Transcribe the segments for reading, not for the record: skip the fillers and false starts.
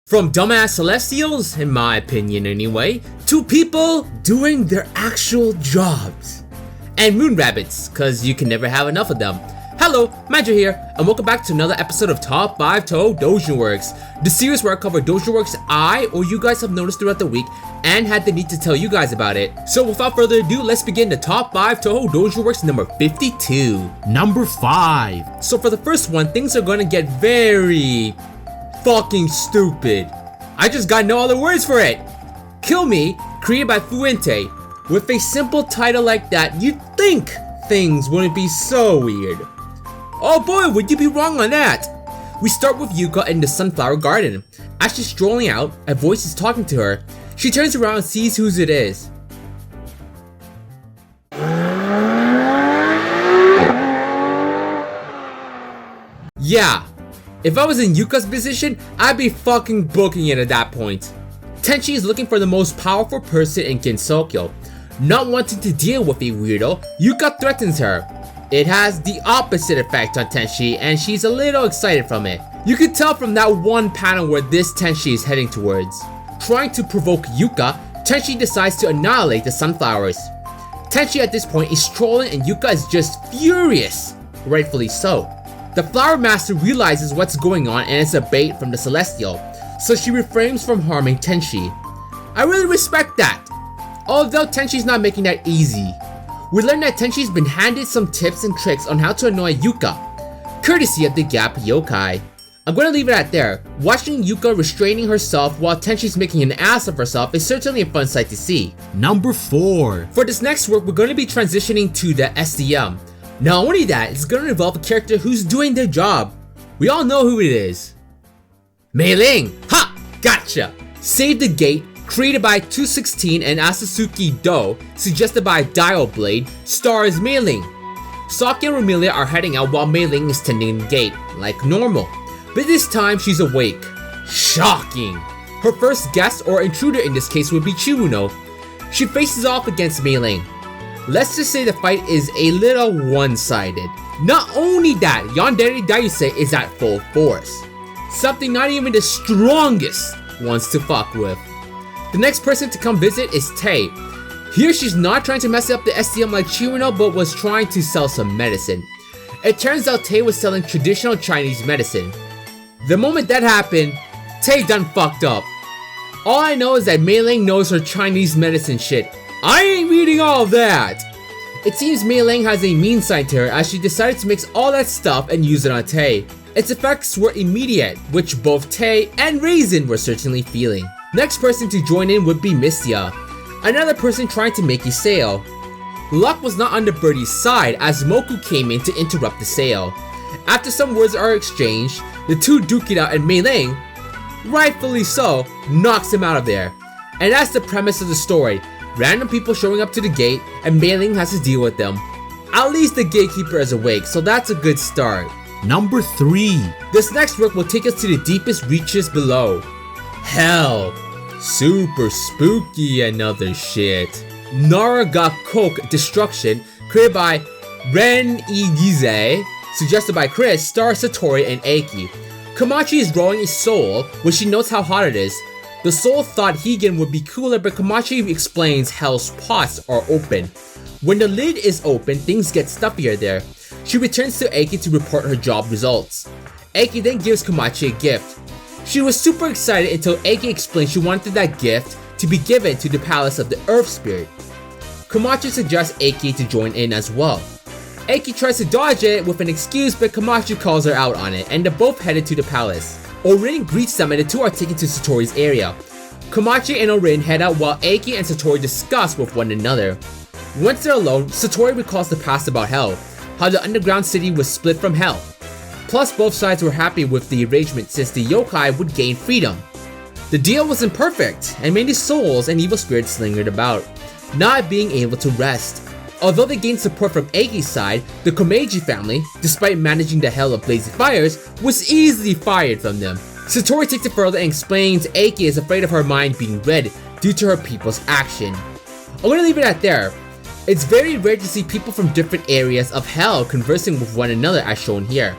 From dumbass celestials, in my opinion anyway, to people doing their actual jobs. And moon rabbits, cause you can never have enough of them. Hello, Magi here, and welcome back to another episode of Top 5 Touhou Doujin, the series where I cover Doujin I or you guys have noticed throughout the week and had the need to tell you guys about it. So without further ado, let's begin the Top 5 Touhou Doujin number 52. Number 5. So for the first one, things are gonna get very fucking stupid. I just got no other words for it. Kill Me, created by Fuente. With a simple title like that, you'd think things wouldn't be so weird. Oh boy, would you be wrong on that! We start with Yuka in the sunflower garden. As she's strolling out, a voice is talking to her. She turns around and sees whose it is. Yeah, if I was in Yuka's position, I'd be fucking booking it at that point. Tenchi is looking for the most powerful person in Gensokyo. Not wanting to deal with a weirdo, Yuka threatens her. It has the opposite effect on Tenchi, and she's a little excited from it. You can tell from that one panel where this Tenchi is heading towards. Trying to provoke Yuka, Tenchi decides to annihilate the sunflowers. Tenchi at this point is trolling and Yuka is just furious, rightfully so. The flower master realizes what's going on and it's a bait from the celestial, so she refrains from harming Tenchi. I really respect that, although Tenchi's not making that easy. We learn that Tenchi's been handed some tips and tricks on how to annoy Yuka, courtesy of the Gap Yokai. I'm gonna leave it at there. Watching Yuka restraining herself while Tenchi's making an ass of herself is certainly a fun sight to see. Number 4. For this next work, we're gonna be transitioning to the SDM. Not only that, it's gonna involve a character who's doing their job. We all know who it is. Mei Ling! Ha! Gotcha! Save the Gate, created by 216 and Asasuki Do, suggested by Dial Blade, stars Mei Ling. Saki and Romelia are heading out while Mei Ling is tending the gate, like normal. But this time, she's awake. Shocking! Her first guest, or intruder in this case, would be Chiruno. She faces off against Mei Ling. Let's just say the fight is a little one-sided. Not only that, Yandere Daiusei is at full force. Something not even the strongest wants to fuck with. The next person to come visit is Tei. Here she's not trying to mess up the SDM like Chiruno, but was trying to sell some medicine. It turns out Tei was selling traditional Chinese medicine. The moment that happened, Tei done fucked up. All I know is that Mei Ling knows her Chinese medicine shit. I ain't reading all of that! It seems Mei Ling has a mean side to her as she decided to mix all that stuff and use it on Tei. Its effects were immediate, which both Tei and Raisin were certainly feeling. Next person to join in would be Mistia, another person trying to make a sale. Luck was not on the birdie's side as Moku came in to interrupt the sale. After some words are exchanged, the two duke it out and Mei Ling, rightfully so, knocks him out of there. And that's the premise of the story. Random people showing up to the gate and Mei Ling has to deal with them. At least the gatekeeper is awake, so that's a good start. Number 3. This next work will take us to the deepest reaches below. Hell. Super spooky and other shit. Nara got Coke Destruction, created by Ren Igize, suggested by Chris, stars Satori and Eiki. Komachi is growing a soul when she knows how hot it is. The soul thought Higen would be cooler, but Komachi explains Hell's pots are open. When the lid is open, things get stuffier there. She returns to Eiki to report her job results. Eiki then gives Komachi a gift. She was super excited until Eiki explained she wanted that gift to be given to the palace of the Earth Spirit. Komachi suggests Eiki to join in as well. Eiki tries to dodge it with an excuse, but Komachi calls her out on it, and they're both headed to the palace. Orin greets them and the two are taken to Satori's area. Komachi and Orin head out while Eiki and Satori discuss with one another. Once they're alone, Satori recalls the past about Hell, how the underground city was split from Hell. Plus, both sides were happy with the arrangement since the yokai would gain freedom. The deal wasn't perfect, and many souls and evil spirits lingered about, not being able to rest. Although they gained support from Eiki's side, the Komeiji family, despite managing the hell of blazing fires, was easily fired from them. Satori takes it further and explains Eiki is afraid of her mind being read due to her people's action. I'm gonna leave it at there. It's very rare to see people from different areas of hell conversing with one another as shown here.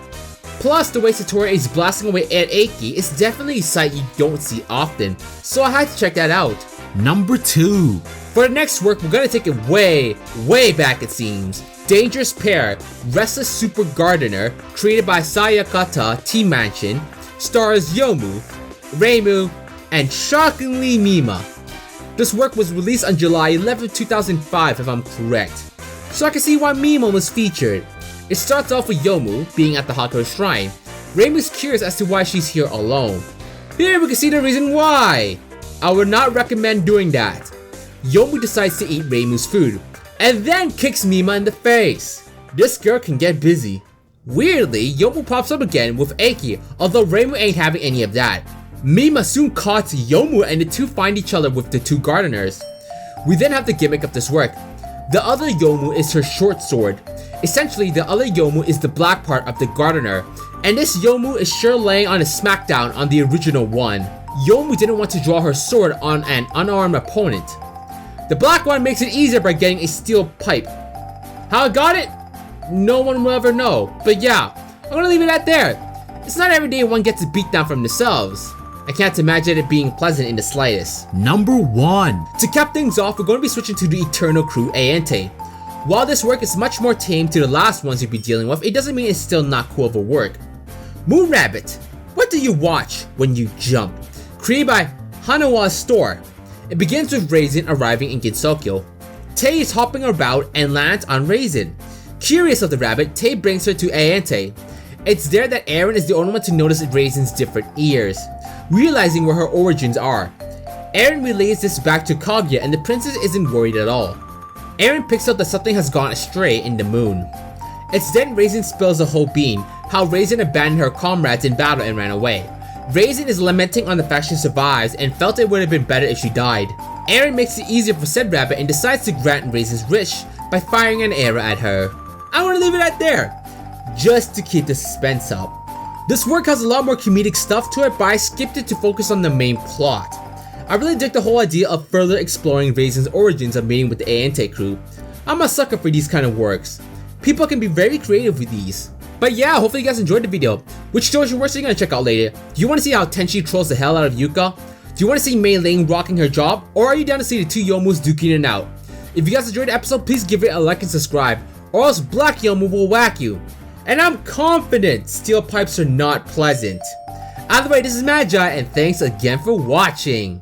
Plus, the way Satori is blasting away at Eiki is definitely a sight you don't see often, so I had to check that out. Number 2. For the next work, we're gonna take it way back it seems. Dangerous Pair, Restless Super Gardener, created by Sayakata Team Mansion, stars Yomu, Reimu, and shockingly Mima. This work was released on July 11, 2005 if I'm correct, so I can see why Mima was featured. It starts off with Yomu being at the Hakko Shrine. Reimu's curious as to why she's here alone. Here we can see the reason why. I would not recommend doing that. Yomu decides to eat Reimu's food, and then kicks Mima in the face. This girl can get busy. Weirdly, Yomu pops up again with Eiki, although Reimu ain't having any of that. Mima soon caught Yomu and the two find each other with the two gardeners. We then have the gimmick of this work. The other Yomu is her short sword. Essentially, the other Yomu is the black part of the gardener, and this Yomu is sure laying on a smackdown on the original one. Yomu didn't want to draw her sword on an unarmed opponent. The black one makes it easier by getting a steel pipe. How I got it? No one will ever know, but yeah, I'm gonna leave it at there. It's not every day one gets a beatdown from themselves. I can't imagine it being pleasant in the slightest. Number 1. To cap things off, we're going to be switching to the Eternal Crew Aente. While this work is much more tame to the last ones you'll be dealing with, it doesn't mean it's still not cool of a work. Moon Rabbit, what do you watch when you jump? Created by Hanawa's Store. It begins with Raisin arriving in Ginsokyo. Tei is hopping about and lands on Raisin. Curious of the rabbit, Tei brings her to Aente. It's there that Aaron is the only one to notice Raisin's different ears, realizing where her origins are. Aaron relays this back to Kaguya and the princess isn't worried at all. Aaron picks up that something has gone astray in the moon. It's then Raisin spills the whole bean, how Raisin abandoned her comrades in battle and ran away. Raisin is lamenting on the fact she survives and felt it would have been better if she died. Aaron makes it easier for said rabbit and decides to grant Raisin's wish by firing an arrow at her. I'm gonna leave it at there, just to keep the suspense up. This work has a lot more comedic stuff to it, but I skipped it to focus on the main plot. I really dig the whole idea of further exploring Raisin's origins of meeting with the Aente crew. I'm a sucker for these kind of works. People can be very creative with these. But yeah, hopefully you guys enjoyed the video. Which shoujo works are you gonna check out later? Do you want to see how Tenchi trolls the hell out of Yuka? Do you want to see Mei Ling rocking her job? Or are you down to see the two Yomus duking it out? If you guys enjoyed the episode, please give it a like and subscribe, or else Black Yomu will whack you. And I'm confident steel pipes are not pleasant. Either way, this is Magi, and thanks again for watching.